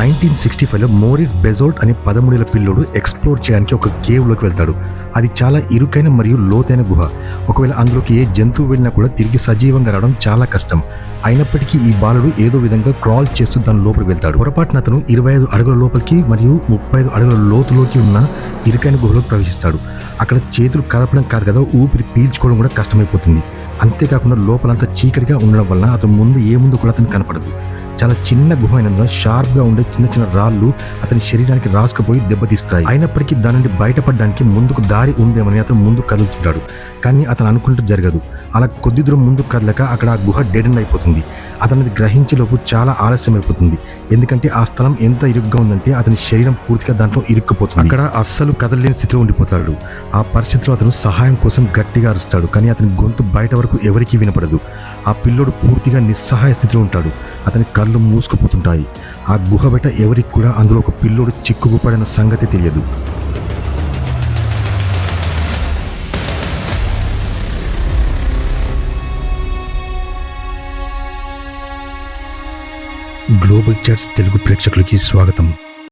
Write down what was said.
1965లో Morris బెజోల్ట్ అనే 13 ఏళ్ల పిల్లోడు ఎక్స్ప్లోర్ చేయడానికి ఒక కేవ్లోకి వెళ్తాడు. అది చాలా ఇరుకైన మరియు లోతైన గుహ. ఒకవేళ అందులోకి ఏ జంతువు వెళ్ళినా కూడా తిరిగి సజీవంగా రావడం చాలా కష్టం. అయినప్పటికీ ఈ బాలుడు ఏదో విధంగా క్రాల్ చేస్తూ దాని లోపలికి వెళ్తాడు. పొరపాటున అతను 25 అడుగుల లోపలికి మరియు 35 అడుగుల లోతులోకి ఉన్న ఇరుకైన గుహలోకి ప్రవేశిస్తాడు. అక్కడ చేతులు కదపడం కాదు కదా, ఊపిరి పీల్చుకోవడం కూడా కష్టమైపోతుంది. అంతేకాకుండా లోపలంతా చీకటిగా ఉండడం వల్ల అతను ముందు ఏముందో కూడా అతను కనపడదు. చాలా చిన్న గుహ అయినందున షార్ప్గా ఉండే చిన్న చిన్న రాళ్ళు అతని శరీరానికి రాసుకుపోయి దెబ్బతీస్తాయి. అయినప్పటికీ దాని నుండి బయటపడడానికి ముందుకు దారి ఉందేమని అతను ముందుకు కదులుతుంటాడు. కానీ అతను అనుకుంటూ జరగదు. అలా కొద్ది దూరం ముందుకు కదలక అక్కడ ఆ గుహ డెడ్ ఎండ్ అయిపోతుంది. అతనిది గ్రహించేలోపు చాలా ఆలస్యం అయిపోతుంది. ఎందుకంటే ఆ స్థలం ఎంత ఇరుగ్గా ఉందంటే అతని శరీరం పూర్తిగా దాంట్లో ఇరుక్కుపోతుంది. అక్కడ అస్సలు కదలలేని స్థితిలో ఉండిపోతాడు. ఆ పరిస్థితిలో అతను సహాయం కోసం గట్టిగా అరుస్తాడు. కానీ అతని గొంతు బయట వరకు ఎవరికీ వినపడదు. ఆ పిల్లోడు పూర్తిగా నిస్సహాయ స్థితిలో ఉంటాడు. అతని కళ్ళు మూసుకుపోతుంటాయి. ఆ గుహ బయట ఎవరికి కూడా అందులో ఒక పిల్లోడు చిక్కుకుపడిన సంగతి తెలియదు. గ్లోబల్ చాట్స్ తెలుగు ప్రేక్షకులకి స్వాగతం.